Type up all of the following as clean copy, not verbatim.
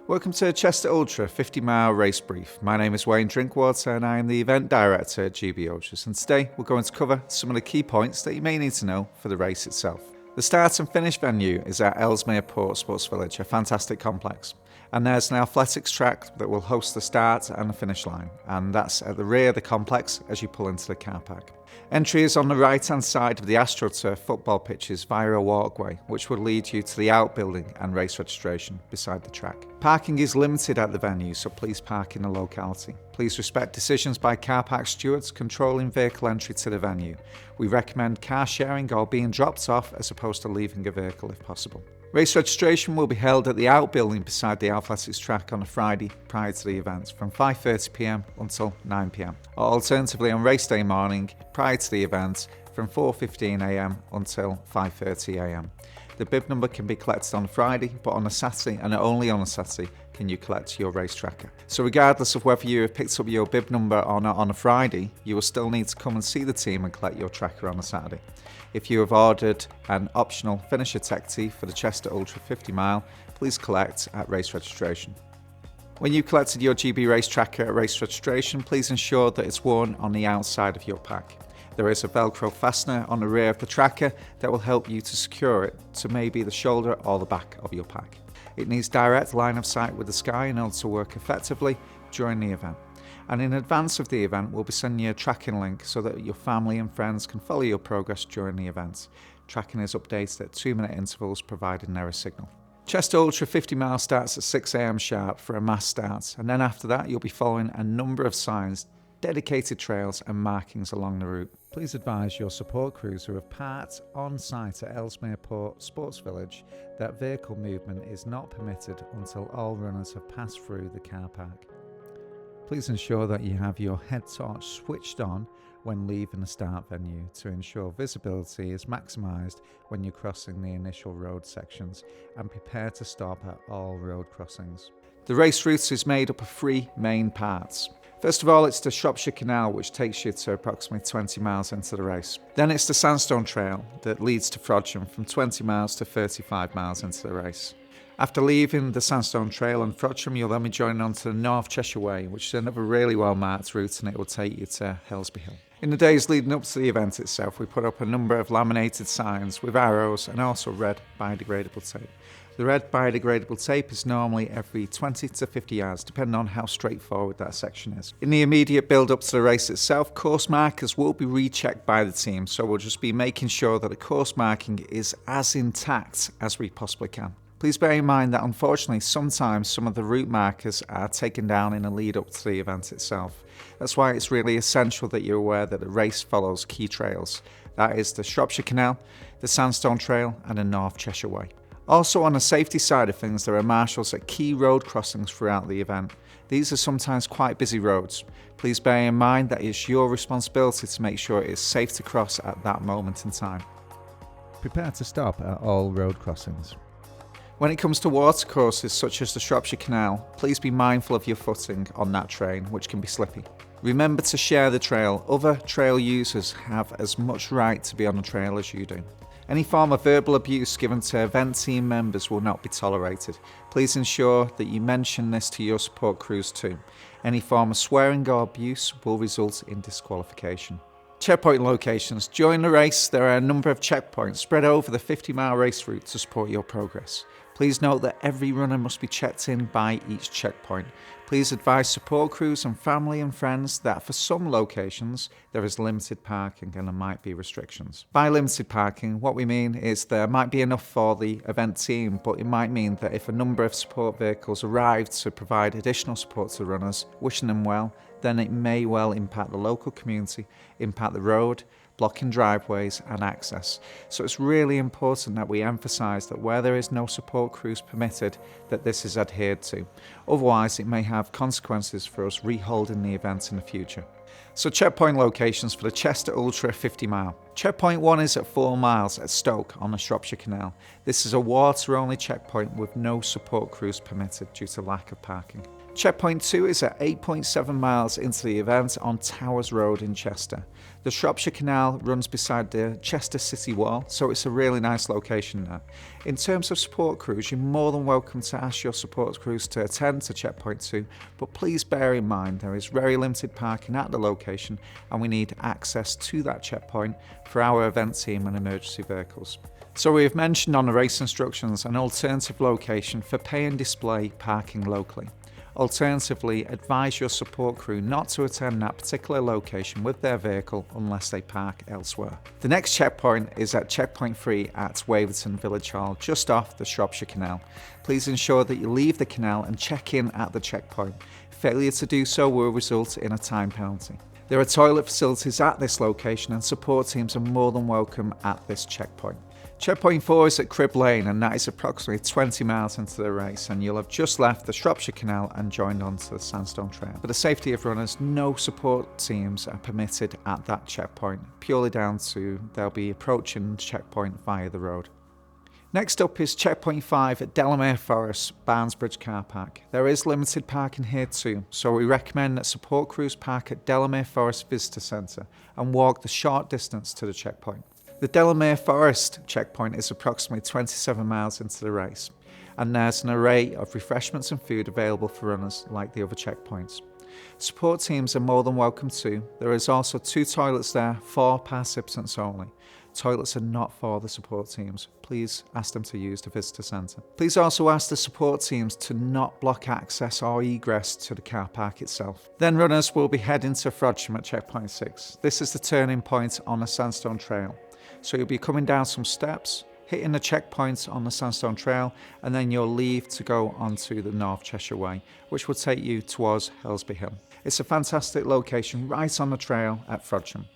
Welcome to Chester Ultra 50-mile race brief. My name is Wayne Drinkwater and I am the Event Director at GB Ultras, and today we're going to cover some of the key points that you may need to know for the race itself. The start and finish venue is at Ellesmere Port Sports Village, a fantastic complex. And there's an athletics track that will host the start and the finish line, and that's at the rear of the complex as you pull into the car park. Entry is on the right hand side of the AstroTurf football pitches via a walkway, which will lead you to the outbuilding and race registration beside the track. Parking is limited at the venue, so please park in the locality. Please respect decisions by car park stewards controlling vehicle entry to the venue. We recommend car sharing or being dropped off as opposed to leaving a vehicle if possible. Race registration will be held at the outbuilding beside the athletics track on a Friday prior to the event from 5:30 p.m. until 9 p.m. or alternatively on race day morning prior to the event from 4:15 a.m. until 5:30 a.m. The bib number can be collected on a Friday, but on a Saturday and only on a Saturday can you collect your race tracker. So regardless of whether you have picked up your bib number or not on a Friday, you will still need to come and see the team and collect your tracker on a Saturday. If you have ordered an optional finisher tech tee for the Chester Ultra 50 mile, please collect at race registration. When you collected your GB race tracker at race registration, please ensure that it's worn on the outside of your pack. There is a Velcro fastener on the rear of the tracker that will help you to secure it to maybe the shoulder or the back of your pack. It needs direct line of sight with the sky in order to work effectively during the event. And in advance of the event, we'll be sending you a tracking link so that your family and friends can follow your progress during the event. Tracking is updated at 2-minute intervals providing there is signal. Chester Ultra 50 mile starts at 6 a.m. sharp for a mass start, and then after that you'll be following a number of signs, dedicated trails and markings along the route. Please advise your support crews who have parked on site at Ellesmere Port Sports Village that vehicle movement is not permitted until all runners have passed through the car park. Please ensure that you have your head torch switched on when leaving the start venue to ensure visibility is maximised when you're crossing the initial road sections, and prepare to stop at all road crossings. The race route is made up of 3 main parts. First of all, it's the Shropshire Canal, which takes you to approximately 20 miles into the race. Then it's the Sandstone Trail that leads to Frodsham from 20 miles to 35 miles into the race. After leaving the Sandstone Trail and Frodsham, you'll then be joining onto the North Cheshire Way, which is another really well marked route, and it will take you to Helsby Hill. In the days leading up to the event itself, we put up a number of laminated signs with arrows and also red biodegradable tape. The red biodegradable tape is normally every 20 to 50 yards, depending on how straightforward that section is. In the immediate build-up to the race itself, course markers will be rechecked by the team, so we'll just be making sure that the course marking is as intact as we possibly can. Please bear in mind that unfortunately sometimes some of the route markers are taken down in the lead up to the event itself. That's why it's really essential that you're aware that the race follows key trails. That is the Shropshire Canal, the Sandstone Trail and the North Cheshire Way. Also on the safety side of things, there are marshals at key road crossings throughout the event. These are sometimes quite busy roads. Please bear in mind that it's your responsibility to make sure it is safe to cross at that moment in time. Prepare to stop at all road crossings. When it comes to water courses such as the Shropshire Canal, please be mindful of your footing on that terrain, which can be slippy. Remember to share the trail. Other trail users have as much right to be on the trail as you do. Any form of verbal abuse given to event team members will not be tolerated. Please ensure that you mention this to your support crews too. Any form of swearing or abuse will result in disqualification. Checkpoint locations. During the race, there are a number of checkpoints spread over the 50-mile race route to support your progress. Please note that every runner must be checked in by each checkpoint. Please advise support crews and family and friends that for some locations there is limited parking and there might be restrictions. By limited parking, what we mean is there might be enough for the event team, but it might mean that if a number of support vehicles arrive to provide additional support to the runners, wishing them well, then it may well impact the local community, impact the road, blocking driveways and access. So it's really important that we emphasise that where there is no support crews permitted, that this is adhered to. Otherwise, it may have consequences for us reholding the event in the future. So checkpoint locations for the Chester Ultra 50 mile. Checkpoint 1 is at 4 miles at Stoke on the Shropshire Canal. This is a water-only checkpoint with no support crews permitted due to lack of parking. Checkpoint 2 is at 8.7 miles into the event on Towers Road in Chester. The Shropshire Canal runs beside the Chester City Wall, so it's a really nice location there. In terms of support crews, you're more than welcome to ask your support crews to attend to Checkpoint 2, but please bear in mind there is very limited parking at the location and we need access to that checkpoint for our event team and emergency vehicles. So we have mentioned on the race instructions an alternative location for pay and display parking locally. Alternatively, advise your support crew not to attend that particular location with their vehicle unless they park elsewhere. The next checkpoint is at Checkpoint 3 at Waverton Village Hall, just off the Shropshire Canal. Please ensure that you leave the canal and check in at the checkpoint. Failure to do so will result in a time penalty. There are toilet facilities at this location and support teams are more than welcome at this checkpoint. Checkpoint 4 is at Crib Lane and that is approximately 20 miles into the race and you'll have just left the Shropshire Canal and joined onto the Sandstone Trail. For the safety of runners, no support teams are permitted at that checkpoint, purely down to they'll be approaching the checkpoint via the road. Next up is Checkpoint 5 at Delamere Forest, Barnesbridge Car Park. There is limited parking here too, so we recommend that support crews park at Delamere Forest Visitor Centre and walk the short distance to the checkpoint. The Delamere Forest checkpoint is approximately 27 miles into the race, and there's an array of refreshments and food available for runners like the other checkpoints. Support teams are more than welcome too. There is also 2 toilets there for participants only. Toilets are not for the support teams. Please ask them to use the visitor centre. Please also ask the support teams to not block access or egress to the car park itself. Then runners will be heading to Frodsham at Checkpoint 6. This is the turning point on the Sandstone Trail. So you'll be coming down some steps, hitting the checkpoint on the Sandstone Trail, and then you'll leave to go onto the North Cheshire Way, which will take you towards Helsby Hill. It's a fantastic location right on the trail at Frodsham.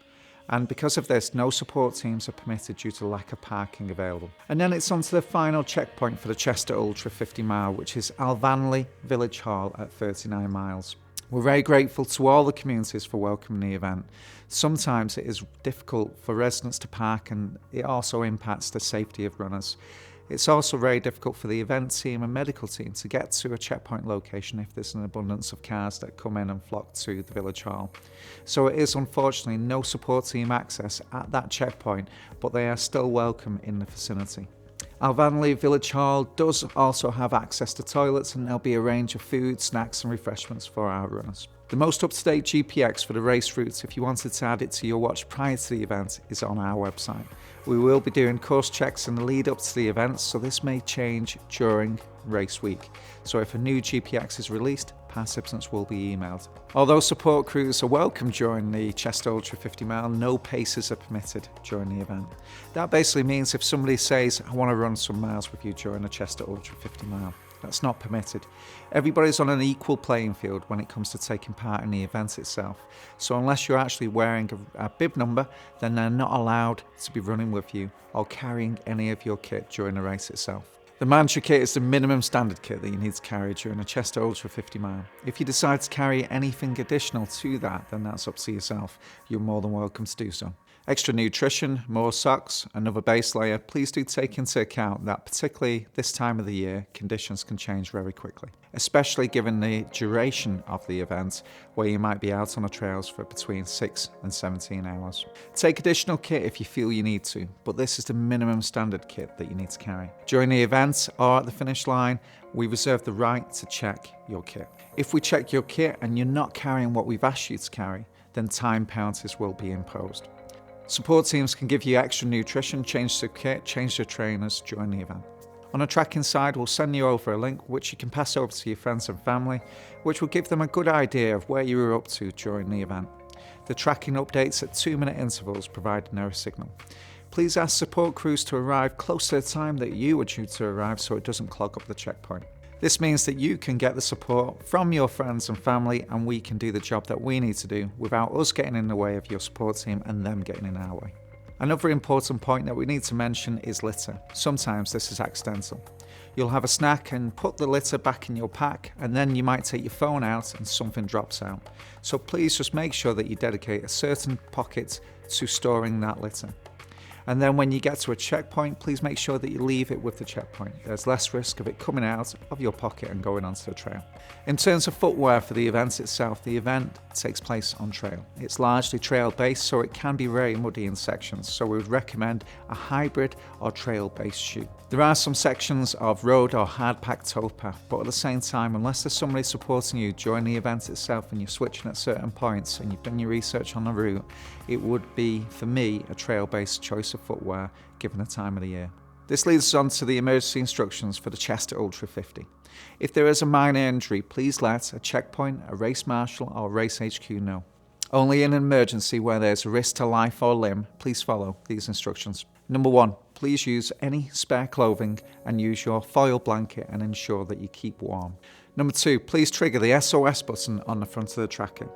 And because of this, no support teams are permitted due to lack of parking available. And then it's on to the final checkpoint for the Chester Ultra 50 mile, which is Alvanley Village Hall at 39 miles. We're very grateful to all the communities for welcoming the event. Sometimes it is difficult for residents to park and it also impacts the safety of runners. It's also very difficult for the event team and medical team to get to a checkpoint location if there's an abundance of cars that come in and flock to the village hall. So it is unfortunately no support team access at that checkpoint, but they are still welcome in the vicinity. Alvanley Village Hall does also have access to toilets and there'll be a range of food, snacks and refreshments for our runners. The most up-to-date GPX for the race routes, if you wanted to add it to your watch prior to the event, is on our website. We will be doing course checks in the lead up to the event, so this may change during race week. So if a new GPX is released, participants will be emailed. Although support crews are welcome during the Chester Ultra 50 mile, no paces are permitted during the event. That basically means if somebody says, I want to run some miles with you during the Chester Ultra 50 mile, that's not permitted. Everybody's on an equal playing field when it comes to taking part in the event itself. So unless you're actually wearing a bib number, then they're not allowed to be running with you or carrying any of your kit during the race itself. The mandatory kit is the minimum standard kit that you need to carry during a Chester Ultra 50 mile. If you decide to carry anything additional to that, then that's up to yourself. You're more than welcome to do so. Extra nutrition, more socks, another base layer. Please do take into account that particularly this time of the year, conditions can change very quickly, especially given the duration of the event where you might be out on the trails for between 6 and 17 hours. Take additional kit if you feel you need to, but this is the minimum standard kit that you need to carry. During the event or at the finish line, we reserve the right to check your kit. If we check your kit and you're not carrying what we've asked you to carry, then time penalties will be imposed. Support teams can give you extra nutrition, change the kit, change the trainers during the event. On the tracking side, we'll send you over a link which you can pass over to your friends and family, which will give them a good idea of where you were up to during the event. The tracking updates at 2-minute intervals provide an error signal. Please ask support crews to arrive close to the time that you were due to arrive so it doesn't clog up the checkpoint. This means that you can get the support from your friends and family and we can do the job that we need to do without us getting in the way of your support team and them getting in our way. Another important point that we need to mention is litter. Sometimes this is accidental. You'll have a snack and put the litter back in your pack and then you might take your phone out and something drops out. So please just make sure that you dedicate a certain pocket to storing that litter. And then when you get to a checkpoint, please make sure that you leave it with the checkpoint. There's less risk of it coming out of your pocket and going onto the trail. In terms of footwear for the event itself, the event takes place on trail. It's largely trail-based, so it can be very muddy in sections, so we would recommend a hybrid or trail-based shoe. There are some sections of road or hard-packed towpath, but at the same time, unless there's somebody supporting you during the event itself and you're switching at certain points and you've done your research on the route, it would be, for me, a trail-based choice of footwear given the time of the year. This leads us on to the emergency instructions for the Chester Ultra 50. If there is a minor injury, please let a checkpoint, a race marshal or race HQ know. Only in an emergency where there's a risk to life or limb, please follow these instructions. Number 1, please use any spare clothing and use your foil blanket and ensure that you keep warm. Number 2, please trigger the SOS button on the front of the tracker.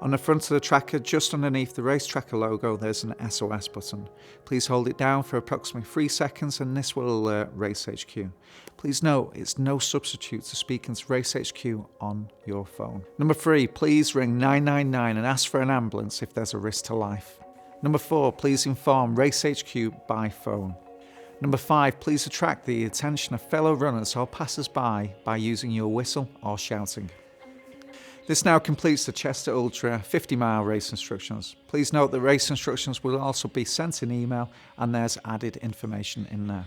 On the front of the tracker, just underneath the race tracker logo, there's an SOS button. Please hold it down for approximately 3 seconds and this will alert Race HQ. Please note, it's no substitute to speaking to Race HQ on your phone. Number 3, please ring 999 and ask for an ambulance if there's a risk to life. Number 4, please inform Race HQ by phone. Number 5, please attract the attention of fellow runners or passers-by by using your whistle or shouting. This now completes the Chester Ultra 50-mile race instructions. Please note that race instructions will also be sent in email and there's added information in there.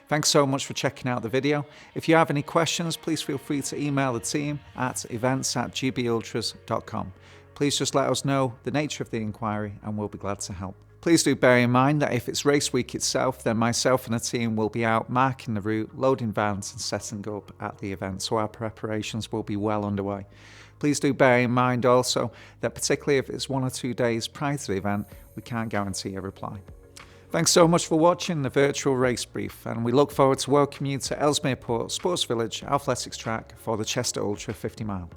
Thanks so much for checking out the video. If you have any questions, please feel free to email the team at events@gbultras.com. Please just let us know the nature of the inquiry and we'll be glad to help. Please do bear in mind that if it's race week itself, then myself and the team will be out marking the route, loading vans and setting up at the event, so our preparations will be well underway. Please do bear in mind also that particularly if it's 1 or 2 days prior to the event, we can't guarantee a reply. Thanks so much for watching the virtual race brief, and we look forward to welcoming you to Ellesmere Port Sports Village Athletics Track for the Chester Ultra 50 Mile.